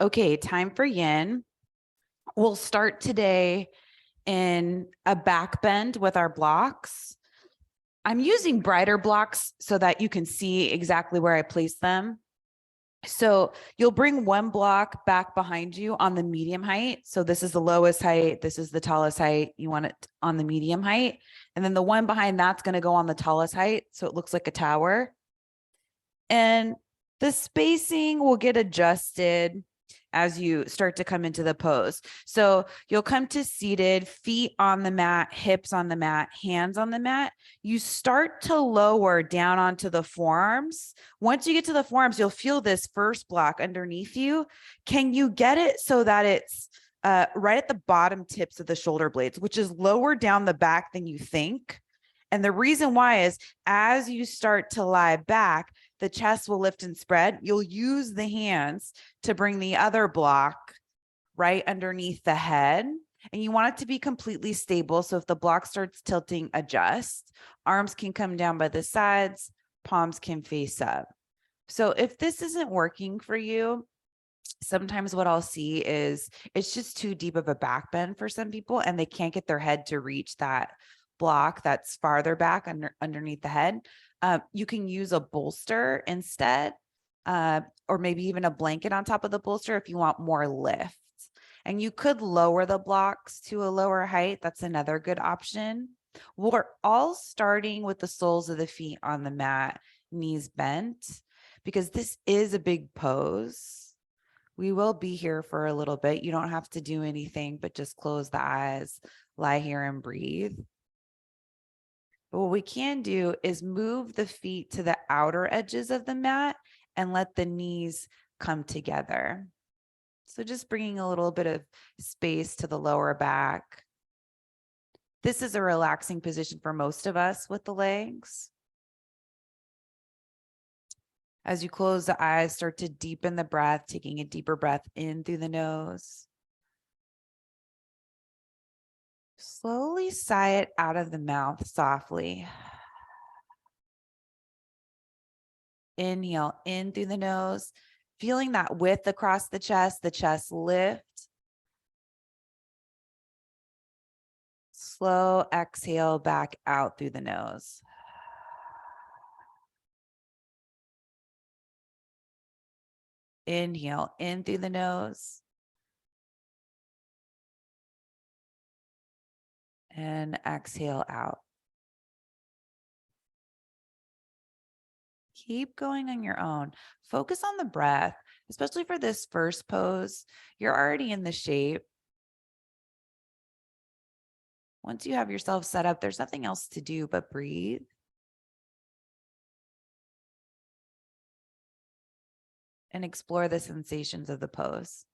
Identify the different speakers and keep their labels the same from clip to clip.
Speaker 1: Okay, time for yin. We'll start today in a back bend with our blocks. I'm using brighter blocks so that you can see exactly where I place them. So you'll bring one block back behind you on the medium height. So this is the lowest height. This is the tallest height. You want it on the medium height. And then the one behind that's going to go on the tallest height. So it looks like a tower. And the spacing will get adjusted as you start to come into the pose. So you'll come to seated, feet on the mat, hips on the mat, hands on the mat. You start to lower down onto the forearms. Once you get to the forearms, you'll feel this first block underneath you. Can you get it so that it's right at the bottom tips of the shoulder blades, which is lower down the back than you think? And the reason why is as you start to lie back, the chest will lift and spread. You'll use the hands to bring the other block right underneath the head. And you want it to be completely stable. So if the block starts tilting, adjust. Arms can come down by the sides, palms can face up. So if this isn't working for you, sometimes what I'll see is it's just too deep of a back bend for some people and they can't get their head to reach that block that's farther back underneath the head. You can use a bolster instead, or maybe even a blanket on top of the bolster if you want more lift. And you could lower the blocks to a lower height. That's another good option. We're all starting with the soles of the feet on the mat, knees bent, because this is a big pose. We will be here for a little bit. You don't have to do anything, but just close the eyes, lie here and breathe. But what we can do is move the feet to the outer edges of the mat and let the knees come together. So just bringing a little bit of space to the lower back. This is a relaxing position for most of us with the legs. As you close the eyes, start to deepen the breath, taking a deeper breath in through the nose. Slowly sigh it out of the mouth softly. Inhale in through the nose, feeling that width across the chest lift. Slow exhale back out through the nose. Inhale in through the nose. And exhale out. Keep going on your own. Focus on the breath, especially for this first pose. You're already in the shape. Once you have yourself set up, there's nothing else to do but breathe. And explore the sensations of the pose.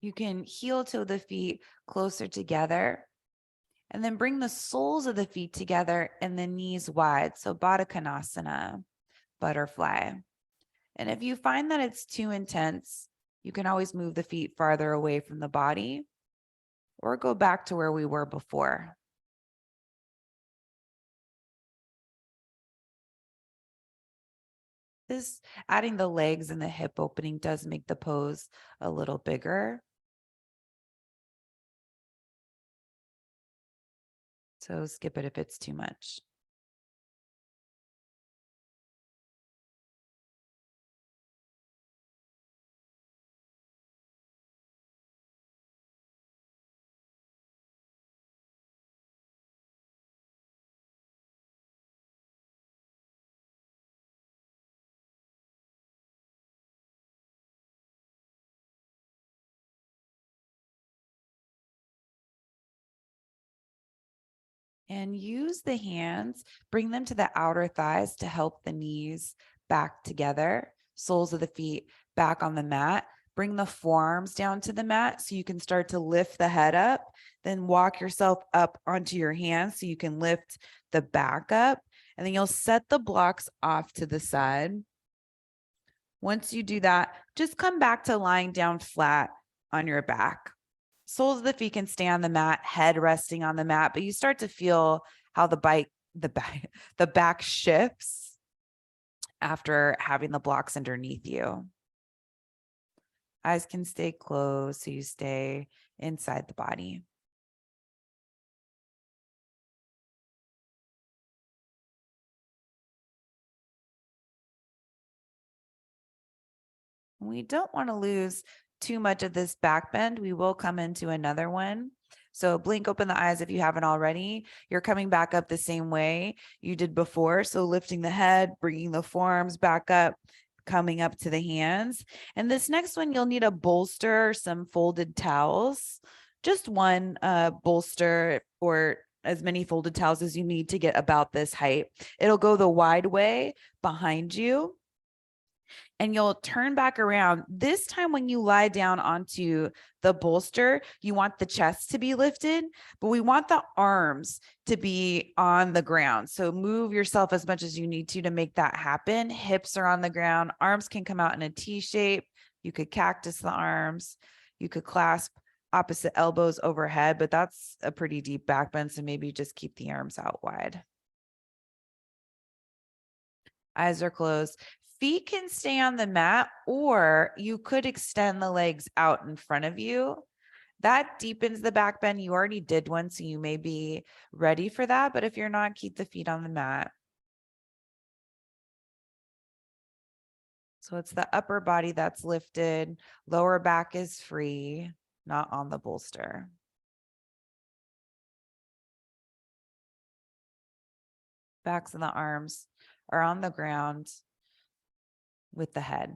Speaker 1: You can heel toe the feet closer together and then bring the soles of the feet together and the knees wide. So Baddha Konasana, butterfly. And if you find that it's too intense, you can always move the feet farther away from the body or go back to where we were before. This adding the legs and the hip opening does make the pose a little bigger. So skip it if it's too much. And use the hands, bring them to the outer thighs to help the knees back together, soles of the feet back on the mat. Bring the forearms down to the mat so you can start to lift the head up. Then walk yourself up onto your hands so you can lift the back up. And then you'll set the blocks off to the side. Once you do that, just come back to lying down flat on your back. Soles of the feet can stay on the mat, head resting on the mat, but you start to feel how the back shifts after having the blocks underneath you. Eyes can stay closed so you stay inside the body. We don't want to lose too much of this back bend. We will come into another one. So blink open the eyes if you haven't already. You're coming back up the same way you did before. So lifting the head, bringing the forearms back up, coming up to the hands. And this next one, you'll need a bolster, some folded towels, just one bolster or as many folded towels as you need to get about this height. It'll go the wide way behind you. And you'll turn back around. This time when you lie down onto the bolster, you want the chest to be lifted, but we want the arms to be on the ground. So move yourself as much as you need to make that happen. Hips are on the ground. Arms can come out in a T shape. You could cactus the arms. You could clasp opposite elbows overhead, but that's a pretty deep back bend. So maybe just keep the arms out wide. Eyes are closed. Feet can stay on the mat, or you could extend the legs out in front of you. That deepens the back bend. You already did one, so you may be ready for that. But if you're not, keep the feet on the mat. So it's the upper body that's lifted. Lower back is free, not on the bolster. Backs and the arms are on the ground with the head.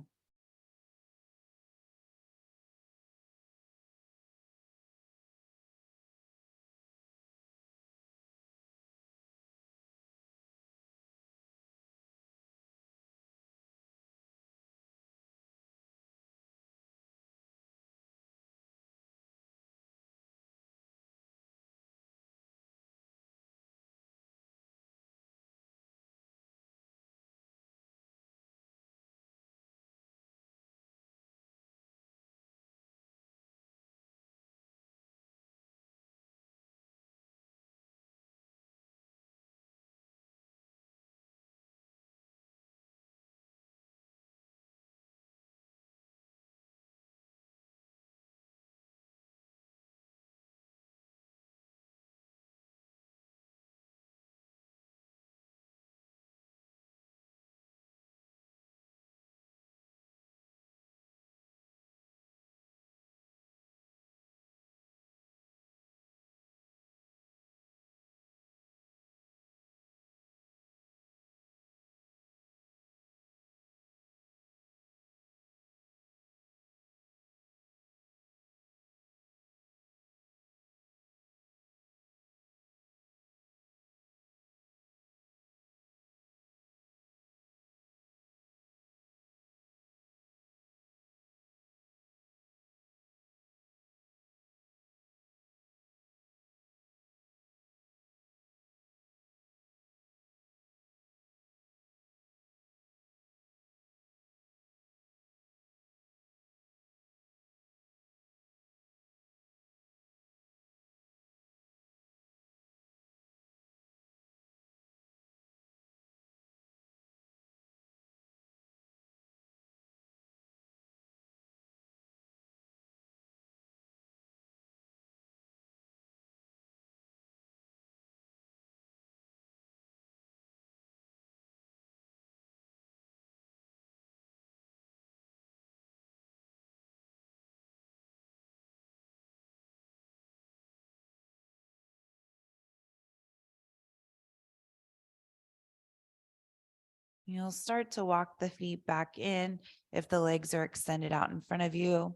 Speaker 1: You'll start to walk the feet back in if the legs are extended out in front of you.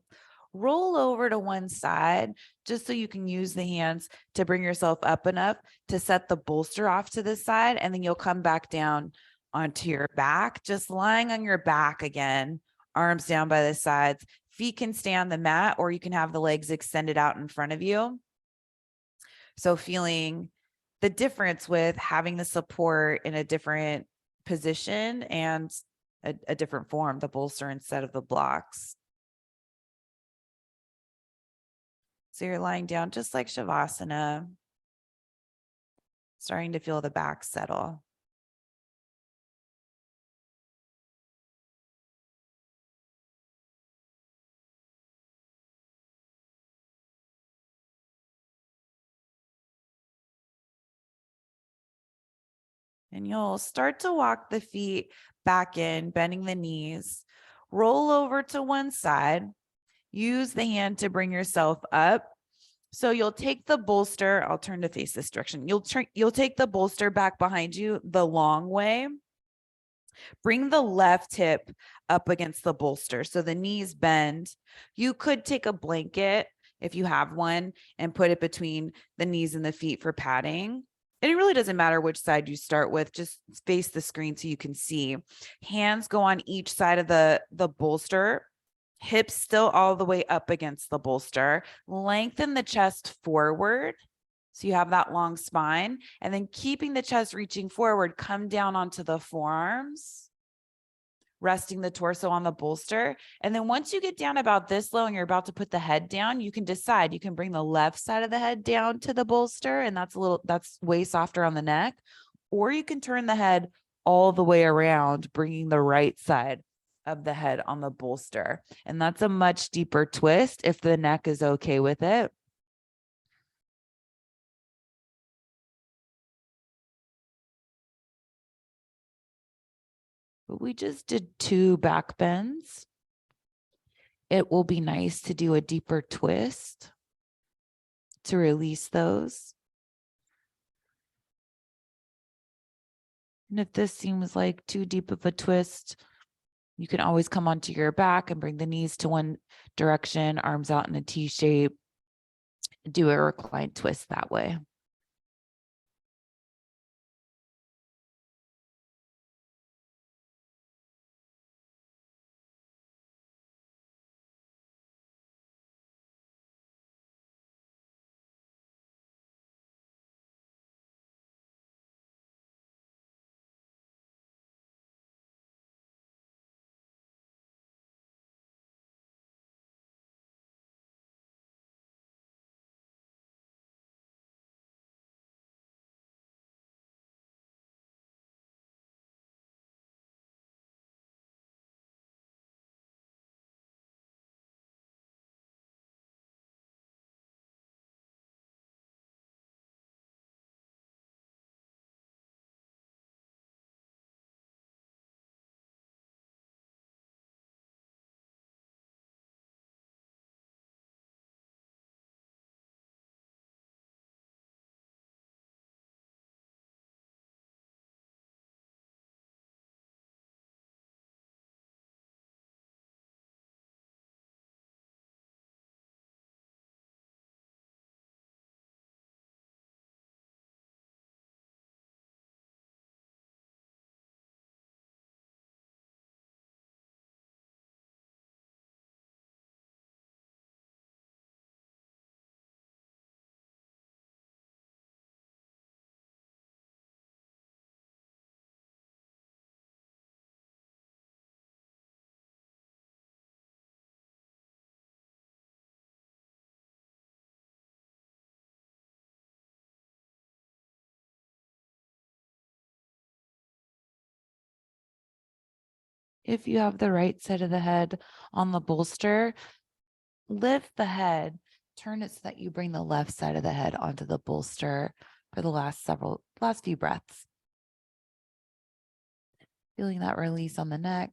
Speaker 1: Roll over to one side just so you can use the hands to bring yourself up enough to set the bolster off to the side, and then you'll come back down onto your back, just lying on your back again, arms down by the sides. Feet can stay on the mat, or you can have the legs extended out in front of you. So feeling the difference with having the support in a different position and a different form, the bolster instead of the blocks. So you're lying down just like Shavasana, starting to feel the back settle. And you'll start to walk the feet back in, bending the knees. Roll over to one side. Use the hand to bring yourself up. So you'll take the bolster. I'll turn to face this direction. You'll take the bolster back behind you the long way. Bring the left hip up against the bolster so the knees bend. You could take a blanket if you have one and put it between the knees and the feet for padding. And it really doesn't matter which side you start with, just face the screen so you can see. Hands go on each side of the bolster, hips still all the way up against the bolster. Lengthen the chest forward so you have that long spine, and then keeping the chest reaching forward, come down onto the forearms, resting the torso on the bolster. And then once you get down about this low and you're about to put the head down, you can decide, you can bring the left side of the head down to the bolster, and that's way softer on the neck, or you can turn the head all the way around, bringing the right side of the head on the bolster. And that's a much deeper twist if the neck is okay with it. But we just did 2 back bends. It will be nice to do a deeper twist to release those. And if this seems like too deep of a twist, you can always come onto your back and bring the knees to one direction, arms out in a T shape. Do a reclined twist that way. If you have the right side of the head on the bolster, lift the head, turn it so that you bring the left side of the head onto the bolster for the last few breaths. Feeling that release on the neck.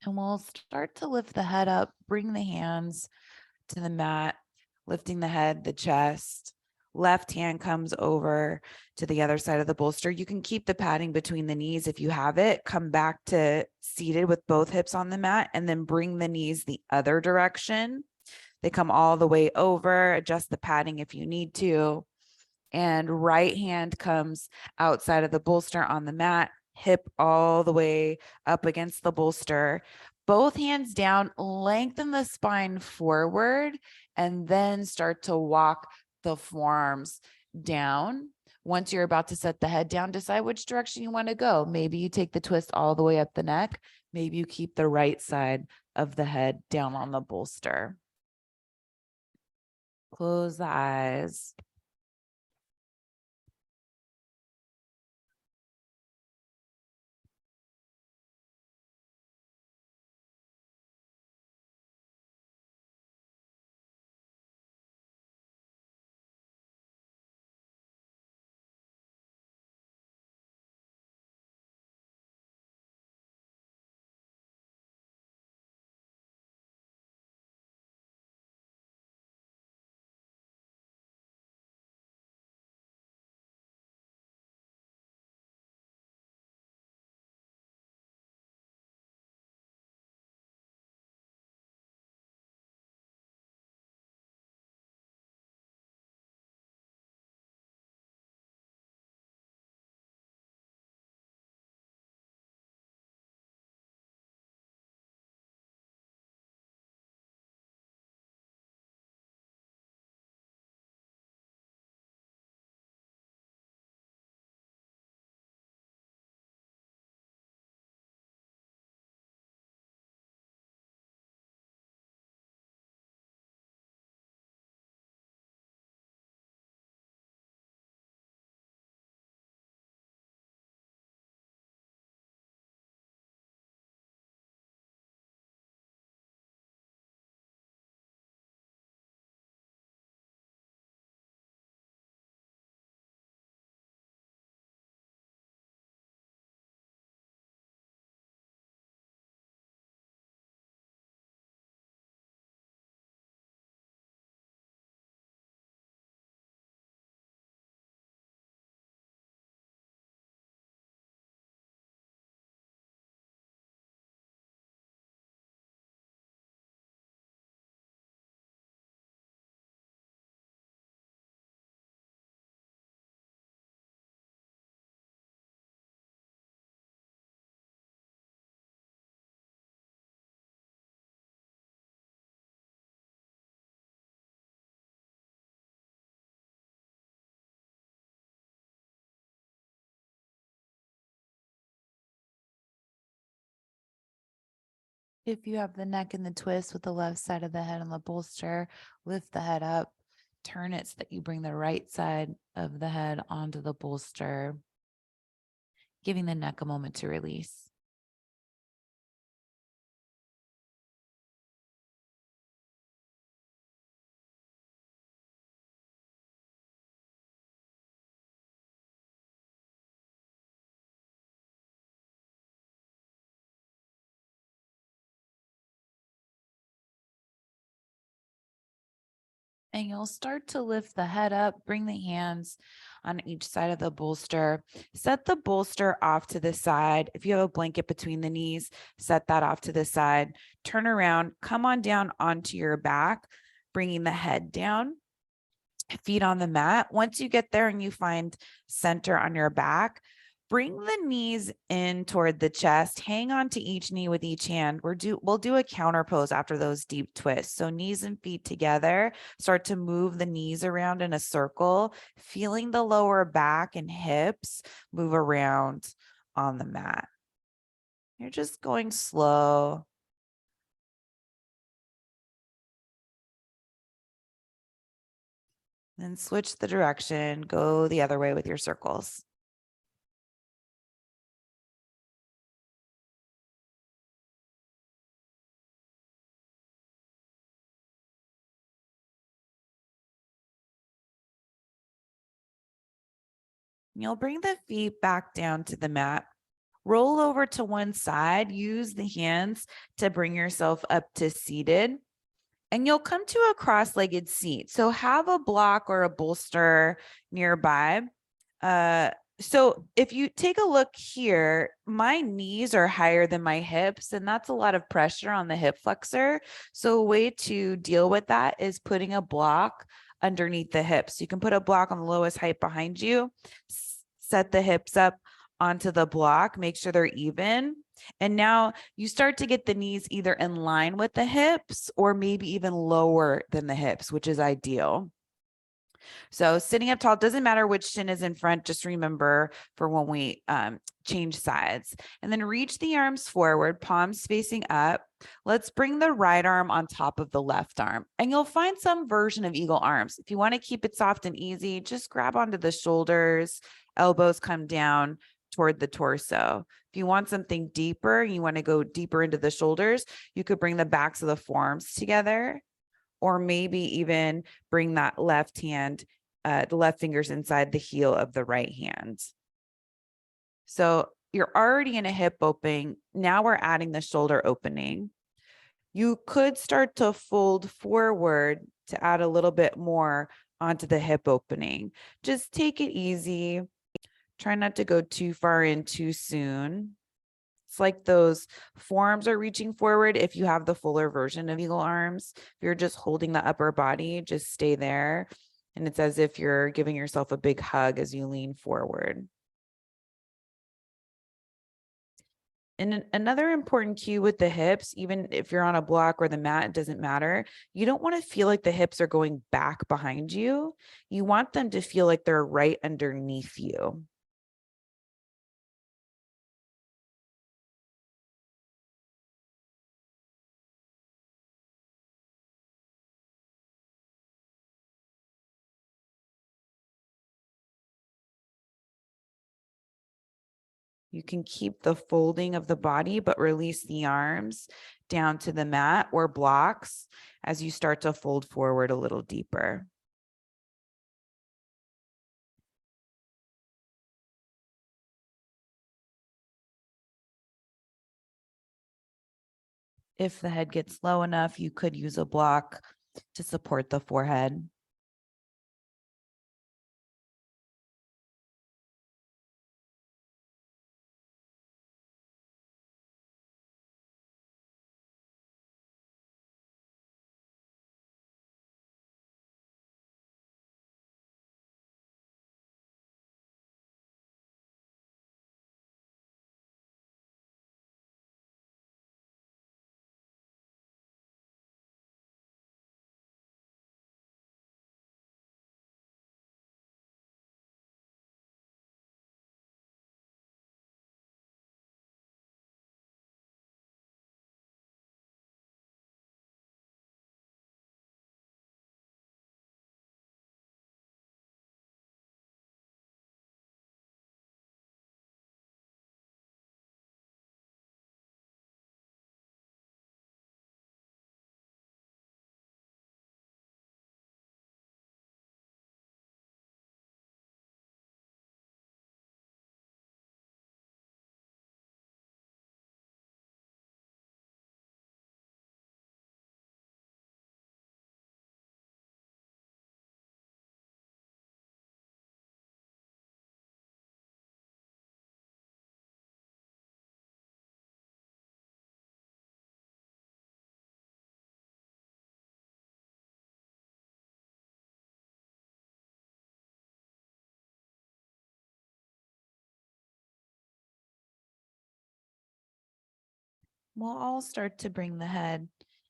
Speaker 1: And we'll start to lift the head up, bring the hands to the mat, lifting the head, the chest, Left hand comes over to the other side of the bolster. You can keep the padding between the knees if you have it. Come back to seated with both hips on the mat and then bring the knees the other direction. They come all the way over. Adjust the padding if you need to. And right hand comes outside of the bolster on the mat, hip all the way up against the bolster. Both hands down, lengthen the spine forward, and then start to walk the forearms down. Once you're about to set the head down, decide which direction you want to go. Maybe you take the twist all the way up the neck. Maybe you keep the right side of the head down on the bolster. Close the eyes. If you have the neck in the twist with the left side of the head on the bolster, lift the head up, turn it so that you bring the right side of the head onto the bolster, giving the neck a moment to release. And you'll start to lift the head up, bring the hands on each side of the bolster, set the bolster off to the side. If you have a blanket between the knees, set that off to the side, turn around, come on down onto your back, bringing the head down, feet on the mat. Once you get there and you find center on your back, bring the knees in toward the chest, hang on to each knee with each hand. We'll do a counter pose after those deep twists. So knees and feet together, start to move the knees around in a circle, feeling the lower back and hips move around on the mat. You're just going slow. Then switch the direction, go the other way with your circles. You'll bring the feet back down to the mat. Roll over to one side. Use the hands to bring yourself up to seated. and you'll come to a cross-legged seat. So have a block or a bolster nearby. So if you take a look here, my knees are higher than my hips, and that's a lot of pressure on the hip flexor. So a way to deal with that is putting a block underneath the hips. You can put a block on the lowest height behind you, set the hips up onto the block, make sure they're even. And now you start to get the knees either in line with the hips or maybe even lower than the hips, which is ideal. So sitting up tall, doesn't matter which shin is in front, just remember for when we change sides. And then reach the arms forward, palms facing up. Let's bring the right arm on top of the left arm. And you'll find some version of eagle arms. If you want to keep it soft and easy, just grab onto the shoulders, elbows come down toward the torso. If you want something deeper, you want to go deeper into the shoulders, you could bring the backs of the forearms together, or maybe even bring that left hand, the left fingers inside the heel of the right hand. So you're already in a hip opening. Now we're adding the shoulder opening. You could start to fold forward to add a little bit more onto the hip opening. Just take it easy. Try not to go too far in too soon. It's like those forearms are reaching forward. If you have the fuller version of eagle arms, if you're just holding the upper body, just stay there. And it's as if you're giving yourself a big hug as you lean forward. And another important cue with the hips, even if you're on a block or the mat, it doesn't matter. You don't want to feel like the hips are going back behind you. You want them to feel like they're right underneath you. You can keep the folding of the body, but release the arms down to the mat or blocks as you start to fold forward a little deeper. If the head gets low enough, you could use a block to support the forehead. We'll all start to bring the head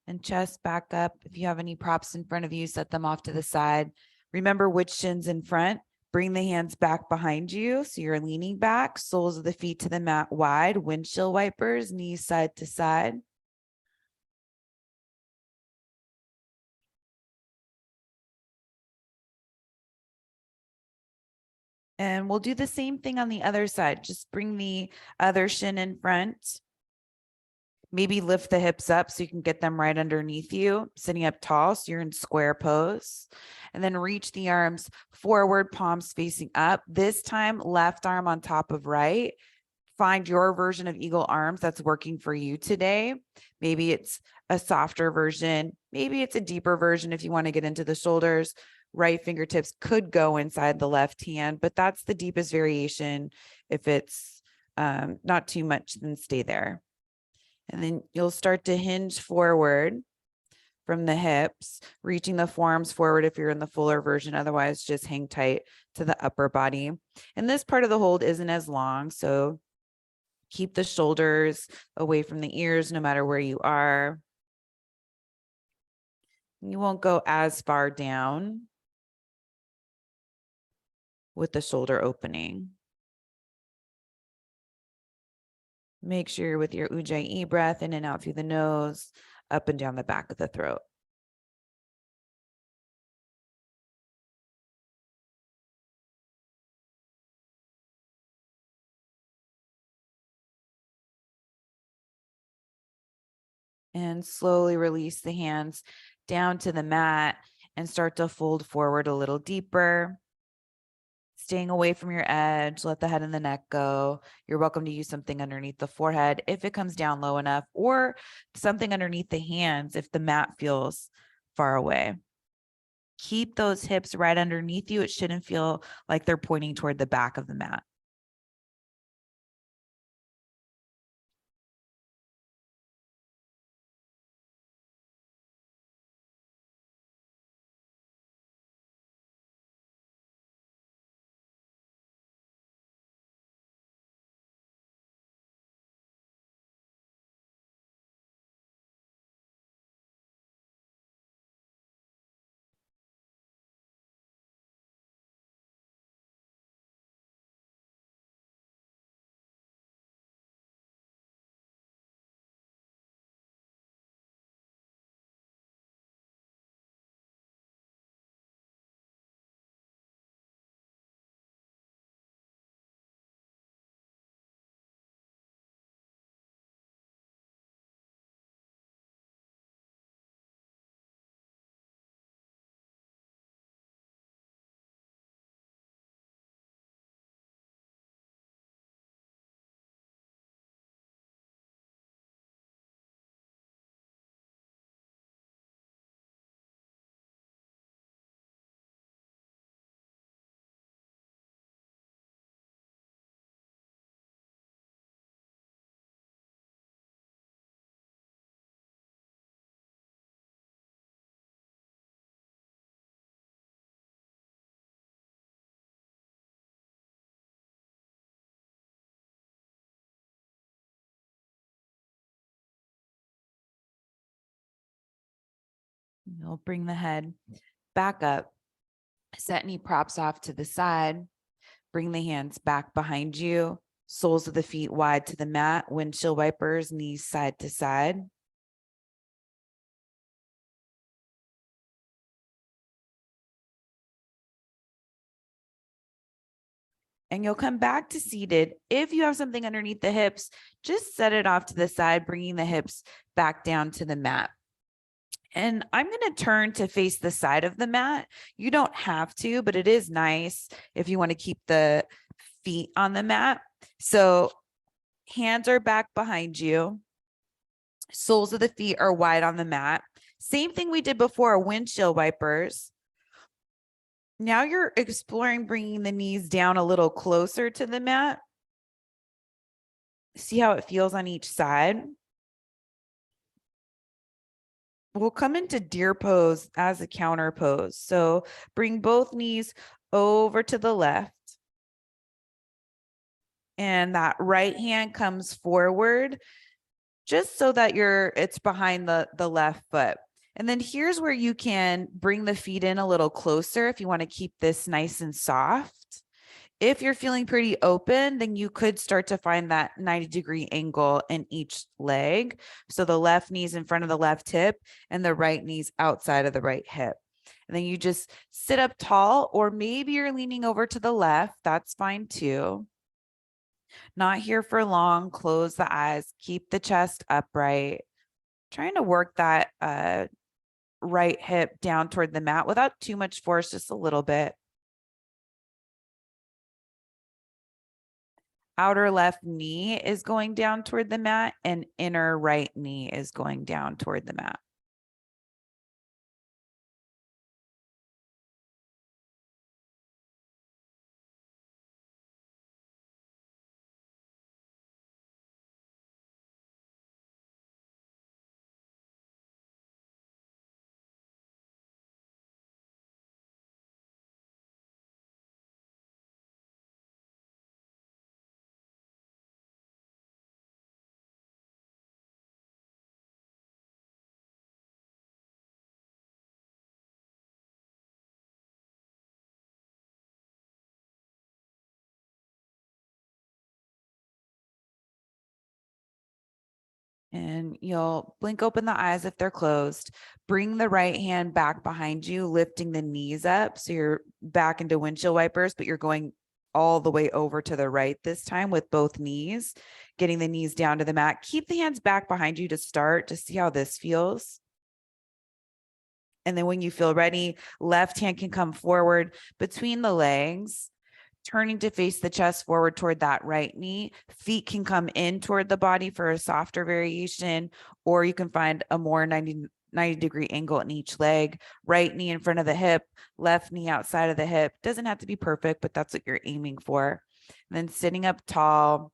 Speaker 1: and chest back up. If you have any props in front of you, set them off to the side. Remember which shin's in front. Bring the hands back behind you. So you're leaning back, soles of the feet to the mat wide, windshield wipers, knees side to side. And we'll do the same thing on the other side. Just bring the other shin in front. Maybe lift the hips up so you can get them right underneath you, sitting up tall so you're in square pose. And then reach the arms forward, palms facing up. This time, left arm on top of right. find your version of eagle arms that's working for you today. Maybe it's a softer version. Maybe it's a deeper version if you want to get into the shoulders. Right fingertips could go inside the left hand, but that's the deepest variation. If it's not too much, then stay there. And then you'll start to hinge forward from the hips, reaching the forearms forward if you're in the fuller version. Otherwise, just hang tight to the upper body. And this part of the hold isn't as long, so keep the shoulders away from the ears no matter where you are. You won't go as far down with the shoulder opening. Make sure with your Ujjayi breath in and out through the nose, up and down the back of the throat. And slowly release the hands down to the mat and start to fold forward a little deeper. Staying away from your edge, let the head and the neck go. You're welcome to use something underneath the forehead if it comes down low enough, or something underneath the hands if the mat feels far away. Keep those hips right underneath you. It shouldn't feel like they're pointing toward the back of the mat. You'll bring the head back up, set any props off to the side, bring the hands back behind you, soles of the feet wide to the mat, windshield wipers, knees side to side. And you'll come back to seated. If you have something underneath the hips, just set it off to the side, bringing the hips back down to the mat. And I'm going to turn to face the side of the mat. You don't have to, but it is nice if you want to keep the feet on the mat. So hands are back behind you. Soles of the feet are wide on the mat. Same thing we did before, windshield wipers. Now you're exploring bringing the knees down a little closer to the mat. See how it feels on each side. We'll come into deer pose as a counter pose. So bring both knees over to the left. And that right hand comes forward just so that it's behind the left foot. And then here's where you can bring the feet in a little closer if you want to keep this nice and soft. If you're feeling pretty open, then you could start to find that 90-degree angle in each leg. So the left knee's in front of the left hip and the right knee's outside of the right hip. And then you just sit up tall, or maybe you're leaning over to the left. That's fine too. Not here for long. Close the eyes, keep the chest upright. Trying to work that right hip down toward the mat without too much force, just a little bit. outer left knee is going down toward the mat and inner right knee is going down toward the mat. And you'll blink open the eyes if they're closed. Bring the right hand back behind you, lifting the knees up. So you're back into windshield wipers, but you're going all the way over to the right this time with both knees, getting the knees down to the mat. Keep the hands back behind you to start to see how this feels. And then when you feel ready, left hand can come forward between the legs, turning to face the chest forward toward that right knee. Feet can come in toward the body for a softer variation, or you can find a more 90-degree angle in each leg. Right knee in front of the hip, left knee outside of the hip. Doesn't have to be perfect, but that's what you're aiming for. And then sitting up tall,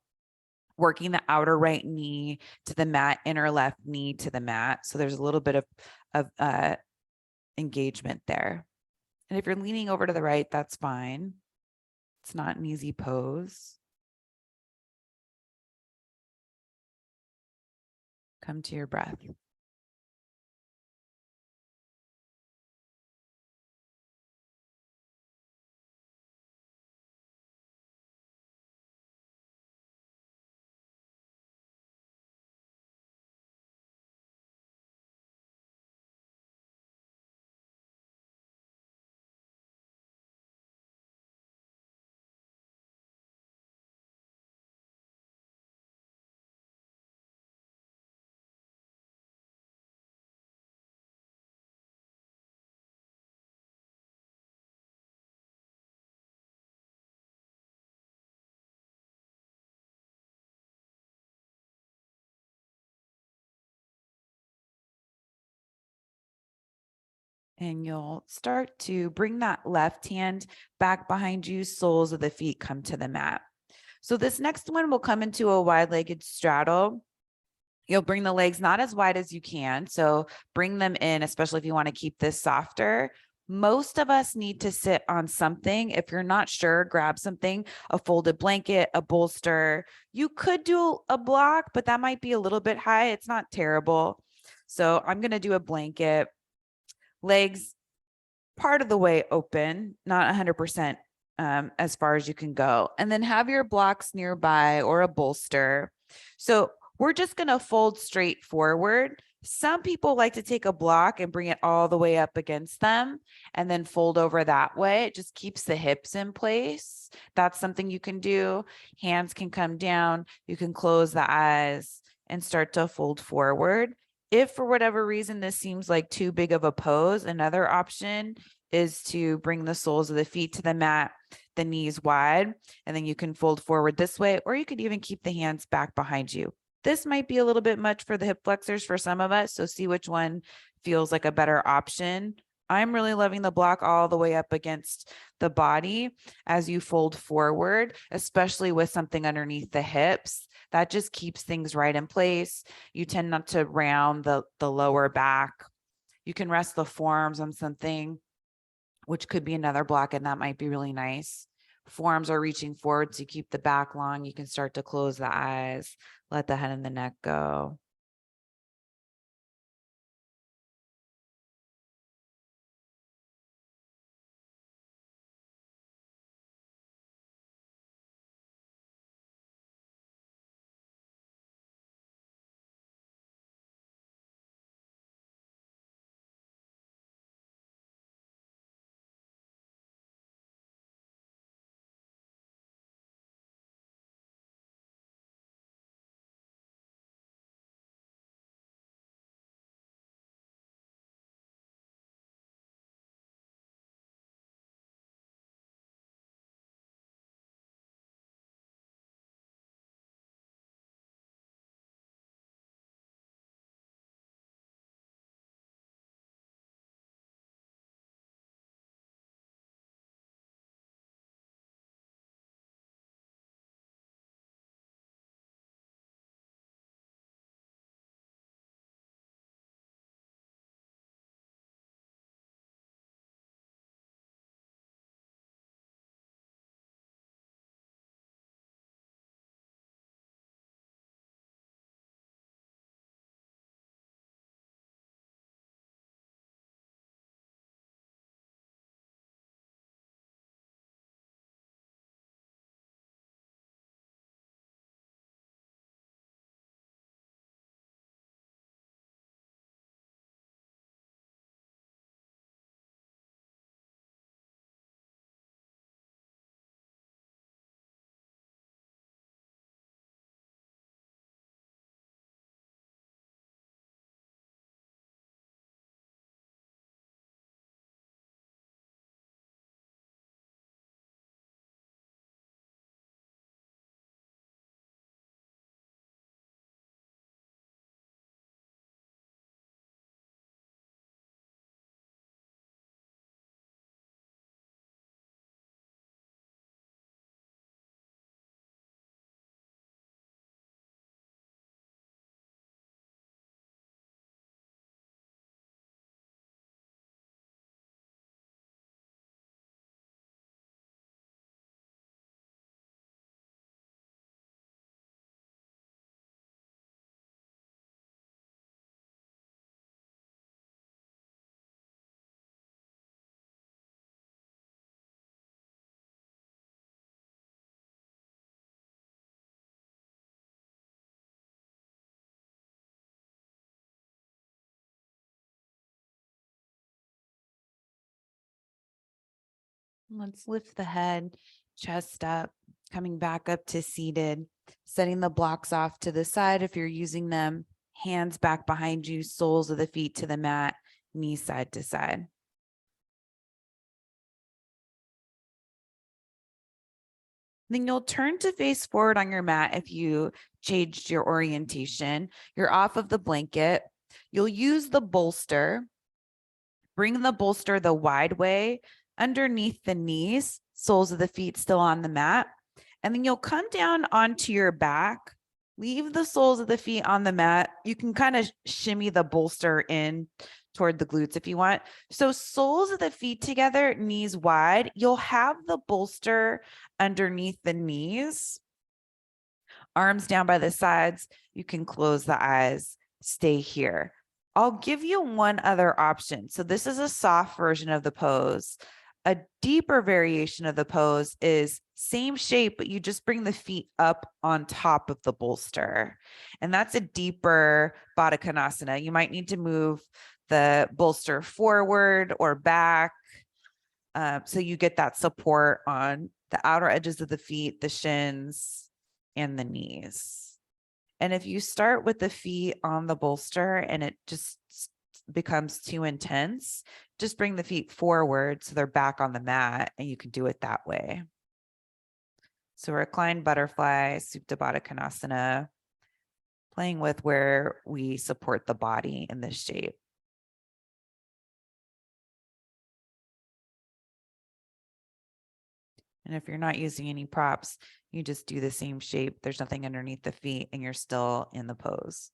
Speaker 1: working the outer right knee to the mat, inner left knee to the mat. So there's a little bit of engagement there. And if you're leaning over to the right, that's fine. It's not an easy pose. Come to your breath. And you'll start to bring that left hand back behind you, soles of the feet come to the mat. So this next one will come into a wide-legged straddle. You'll bring the legs not as wide as you can. So bring them in, especially if you want to keep this softer. Most of us need to sit on something. If you're not sure, grab something, a folded blanket, a bolster. You could do a block, but that might be a little bit high. It's not terrible. So I'm going to do a blanket, legs part of the way open, not 100% as far as you can go. And then have your blocks nearby or a bolster. So we're just going to fold straight forward. Some people like to take a block and bring it all the way up against them and then fold over that way. It just keeps the hips in place. That's something you can do. Hands can come down. You can close the eyes and start to fold forward. If for whatever reason this seems like too big of a pose, another option is to bring the soles of the feet to the mat, the knees wide, and then you can fold forward this way, or you could even keep the hands back behind you. This might be a little bit much for the hip flexors for some of us, so see which one feels like a better option. I'm really loving the block all the way up against the body as you fold forward, especially with something underneath the hips. That just keeps things right in place. You tend not to round the lower back. You can rest the forearms on something, which could be another block, and that might be really nice. Forearms are reaching forward to keep the back long. You can start to close the eyes, let the head and the neck go. Let's lift the head, chest up, coming back up to seated, setting the blocks off to the side if you're using them, hands back behind you, soles of the feet to the mat, knees side to side. Then you'll turn to face forward on your mat if you changed your orientation. You're off of the blanket. You'll use the bolster. Bring the bolster the wide way underneath the knees, soles of the feet still on the mat. And then you'll come down onto your back, leave the soles of the feet on the mat. You can kind of shimmy the bolster in toward the glutes if you want. So soles of the feet together, knees wide. You'll have the bolster underneath the knees, arms down by the sides. You can close the eyes, stay here. I'll give you one other option. So this is a soft version of the pose. A deeper variation of the pose is same shape, but you just bring the feet up on top of the bolster. And that's a deeper Baddha Konasana. You might need to move the bolster forward or back, so you get that support on the outer edges of the feet, the shins, and the knees. And if you start with the feet on the bolster and it just becomes too intense, just bring the feet forward so they're back on the mat, and you can do it that way. So reclined butterfly, Supta Baddha Konasana, playing with where we support the body in this shape. And if you're not using any props, you just do the same shape. There's nothing underneath the feet and you're still in the pose.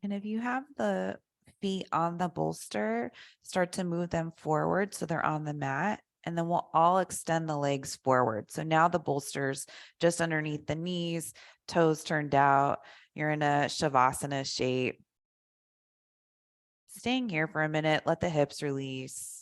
Speaker 1: And if you have the feet on the bolster, start to move them forward so they're on the mat. And then we'll all extend the legs forward. So now the bolster's just underneath the knees, toes turned out. You're in a Shavasana shape. Staying here for a minute, let the hips release.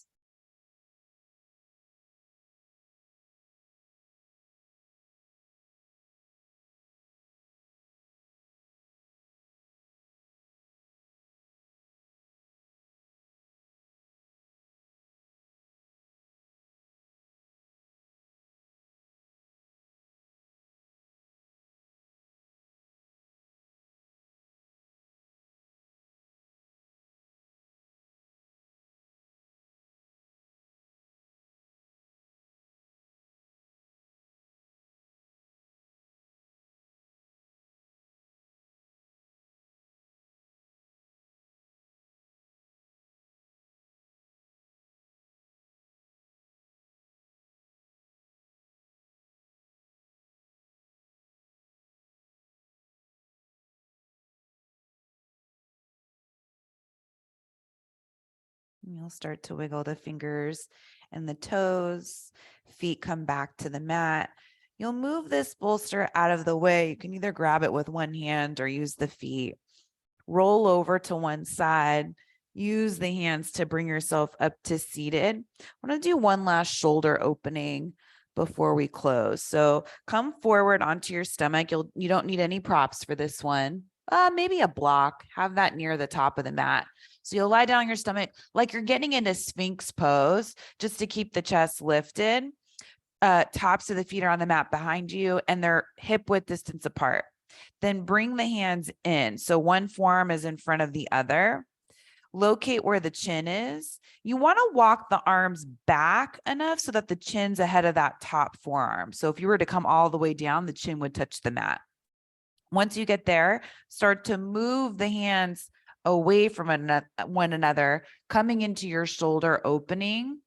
Speaker 1: You'll start to wiggle the fingers and the toes. Feet come back to the mat. You'll move this bolster out of the way. You can either grab it with one hand or use the feet. Roll over to one side. Use the hands to bring yourself up to seated. I want to do one last shoulder opening before we close. So come forward onto your stomach. You don't need any props for this one. Maybe a block. Have that near the top of the mat. So you'll lie down on your stomach like you're getting into Sphinx pose, just to keep the chest lifted. Tops of the feet are on the mat behind you and they're hip width distance apart. Then bring the hands in. So one forearm is in front of the other. Locate where the chin is. You want to walk the arms back enough so that the chin's ahead of that top forearm. So if you were to come all the way down, the chin would touch the mat. Once you get there, start to move the hands away from one another, coming into your shoulder opening.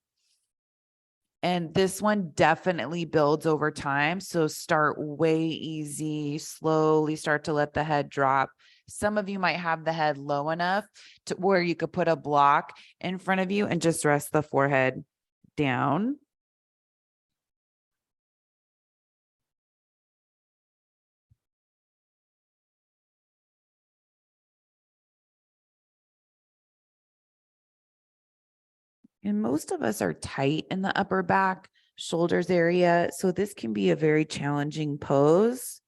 Speaker 1: And this one definitely builds over time. So start way easy, slowly start to let the head drop. Some of you might have the head low enough to where you could put a block in front of you and just rest the forehead down. And most of us are tight in the upper back, shoulders area. So this can be a very challenging pose.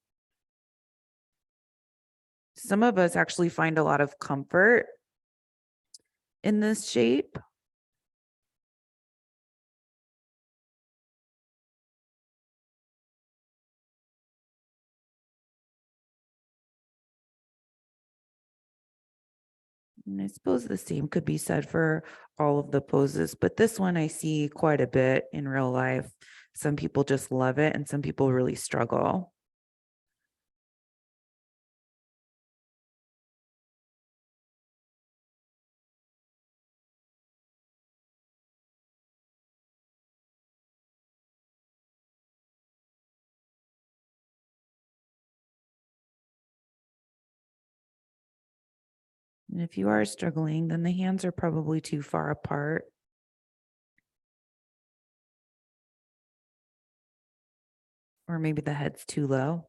Speaker 1: Some of us actually find a lot of comfort in this shape. And I suppose the same could be said for all of the poses, but this one I see quite a bit in real life. Some people just love it and some people really struggle. And if you are struggling, then the hands are probably too far apart. Or maybe the head's too low.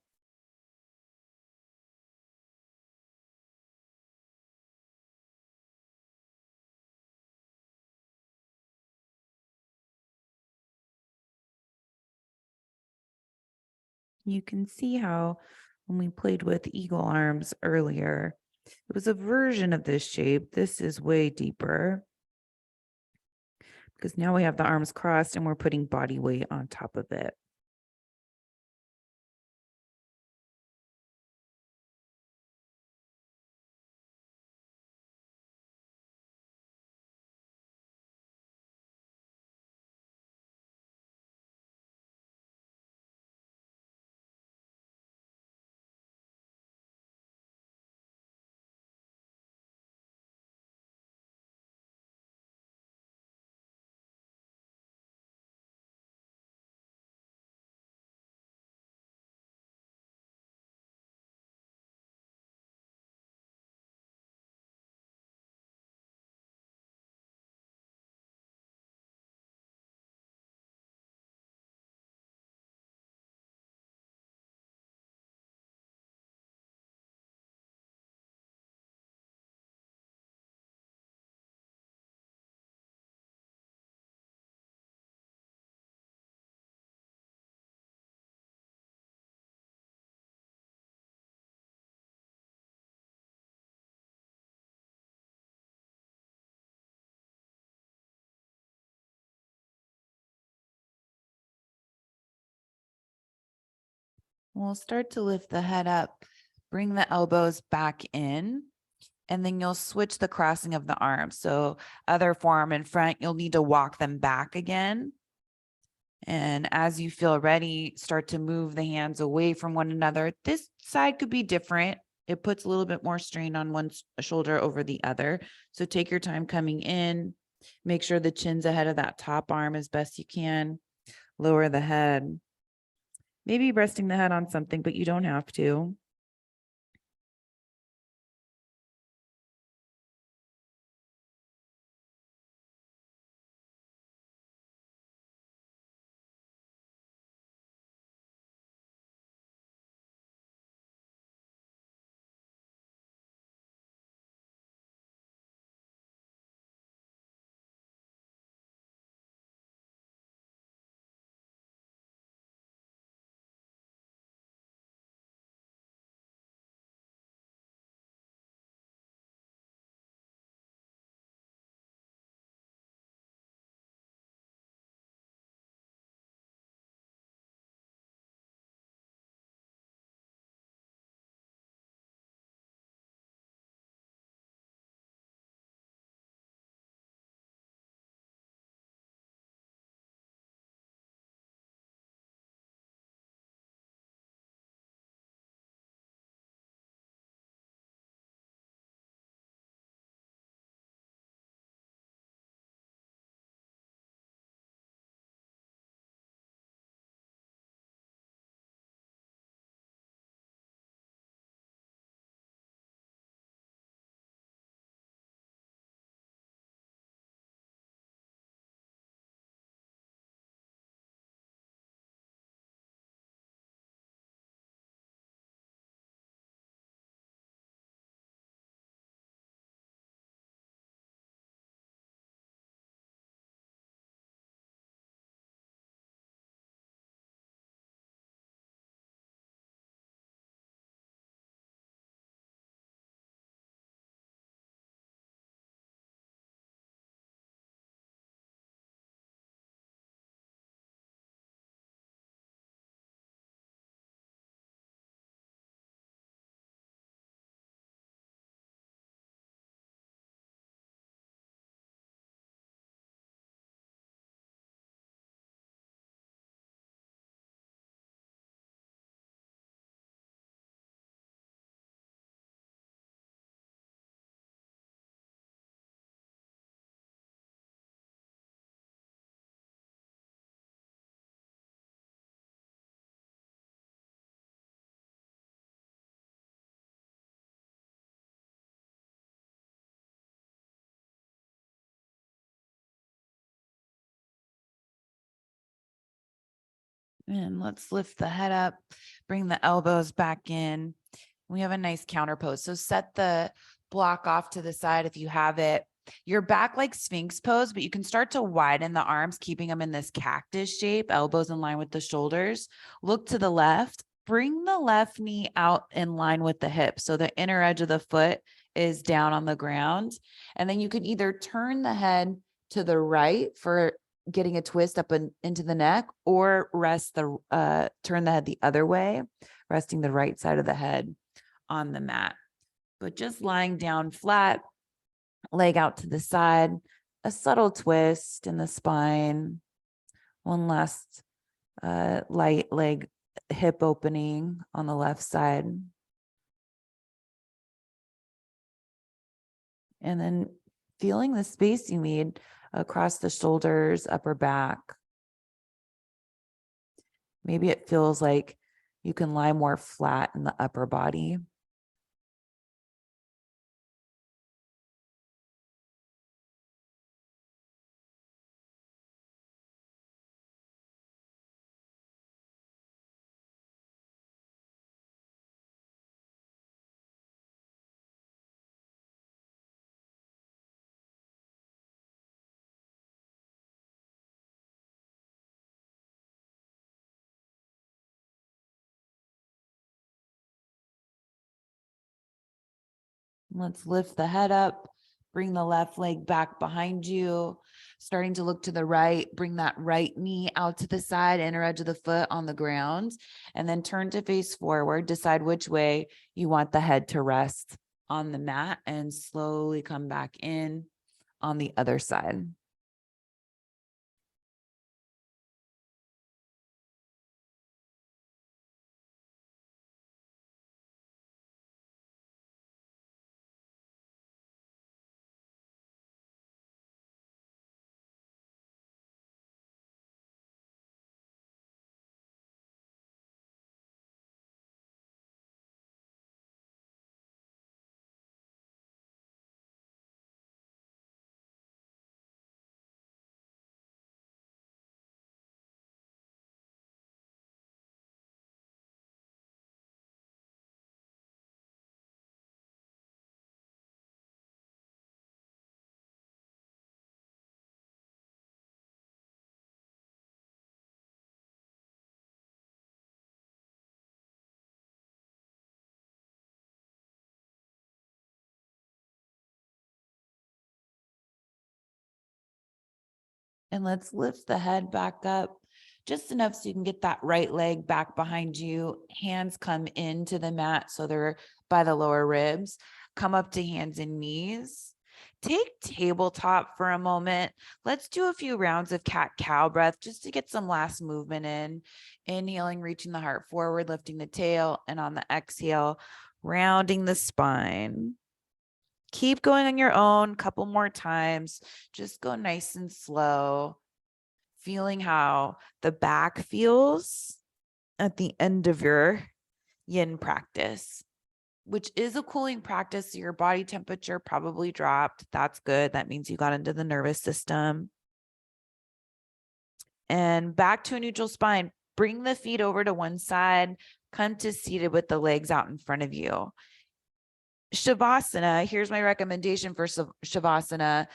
Speaker 1: You can see how when we played with eagle arms earlier, it was a version of this shape. This is way deeper because now we have the arms crossed and we're putting body weight on top of it. We'll start to lift the head up, bring the elbows back in, and then you'll switch the crossing of the arms. So other forearm in front, you'll need to walk them back again. And as you feel ready, start to move the hands away from one another. This side could be different. It puts a little bit more strain on one shoulder over the other. So take your time coming in. Make sure the chin's ahead of that top arm as best you can. Lower the head. Maybe resting the head on something, but you don't have to. And let's lift the head up, bring the elbows back in. We have a nice counter pose. So set the block off to the side if you have it. You're back like Sphinx pose, but you can start to widen the arms, keeping them in this cactus shape, elbows in line with the shoulders. Look to the left. Bring the left knee out in line with the hip. So the inner edge of the foot is down on the ground. And then you can either turn the head to the right for getting a twist up into the neck, or turn the head the other way, resting the right side of the head on the mat. But just lying down flat, leg out to the side, a subtle twist in the spine. One last light leg hip opening on the left side. And then feeling the space you need across the shoulders, upper back. Maybe it feels like you can lie more flat in the upper body. Let's lift the head up, bring the left leg back behind you, starting to look to the right, bring that right knee out to the side, inner edge of the foot on the ground, and then turn to face forward. Decide which way you want the head to rest on the mat and slowly come back in on the other side. And let's lift the head back up just enough so you can get that right leg back behind you. Hands come into the mat so they're by the lower ribs. Come up to hands and knees. Take tabletop for a moment. Let's do a few rounds of cat-cow breath just to get some last movement in. Inhaling, reaching the heart forward, lifting the tail, and on the exhale, rounding the spine. Keep going on your own, couple more times. Just go nice and slow, feeling how the back feels at the end of your yin practice, which is a cooling practice. So your body temperature probably dropped. That's good. That means you got into the nervous system. And back to a neutral spine. Bring the feet over to one side. Come to seated with the legs out in front of you. Shavasana, here's my recommendation for Shavasana.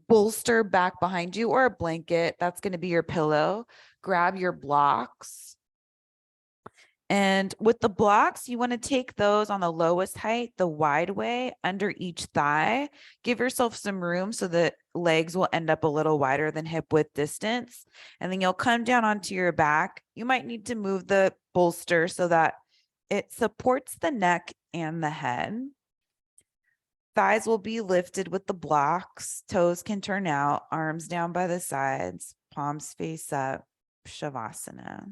Speaker 1: Bolster back behind you or a blanket. That's going to be your pillow. Grab your blocks. And with the blocks, you want to take those on the lowest height, the wide way under each thigh. Give yourself some room so the legs will end up a little wider than hip width distance. And then you'll come down onto your back. You might need to move the bolster so that it supports the neck and the head. Thighs will be lifted with the blocks. Toes can turn out, arms down by the sides, palms face up, Shavasana.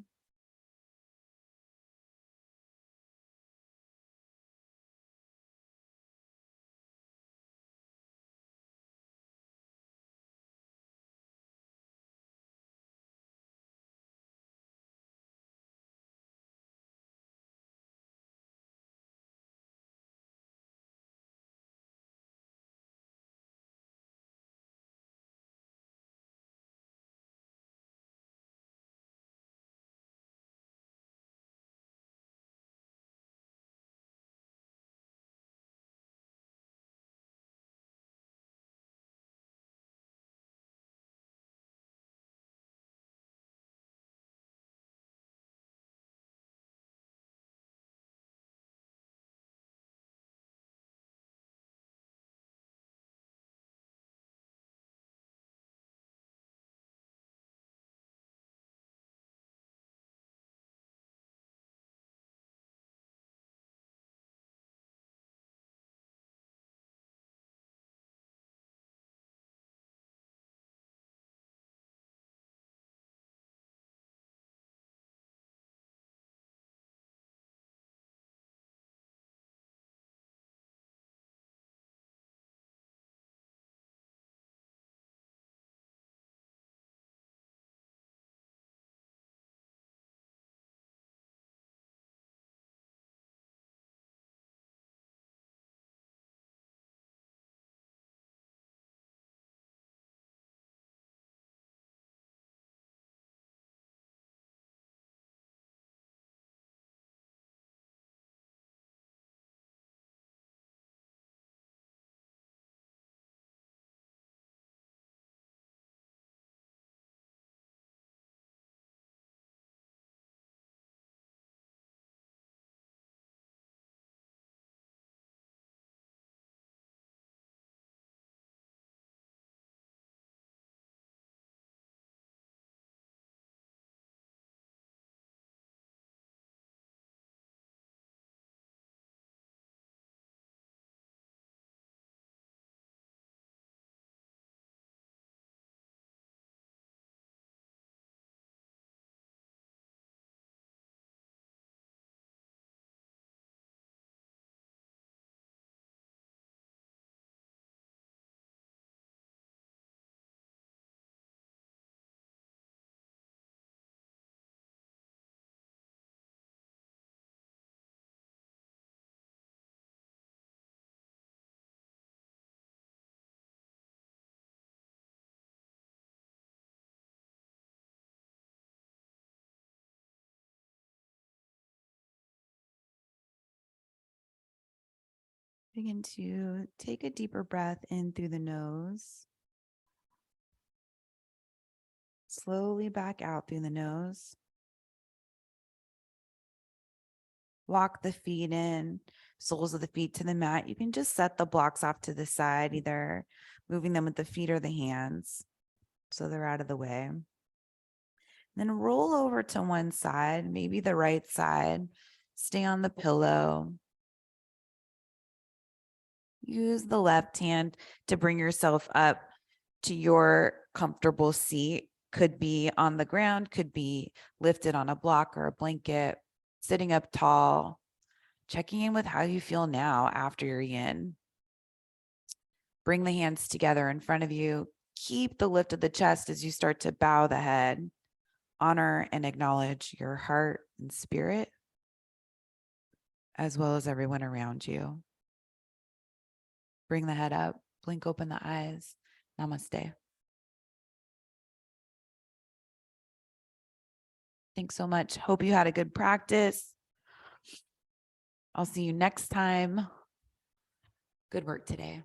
Speaker 1: Begin to take a deeper breath in through the nose. Slowly back out through the nose. Walk the feet in, soles of the feet to the mat. You can just set the blocks off to the side, either moving them with the feet or the hands so they're out of the way. Then roll over to one side, maybe the right side. Stay on the pillow. Use the left hand to bring yourself up to your comfortable seat. Could be on the ground, could be lifted on a block or a blanket, sitting up tall, checking in with how you feel now after your yin. Bring the hands together in front of you. Keep the lift of the chest as you start to bow the head. Honor and acknowledge your heart and spirit, as well as everyone around you. Bring the head up, blink open the eyes. Namaste. Thanks so much. Hope you had a good practice. I'll see you next time. Good work today.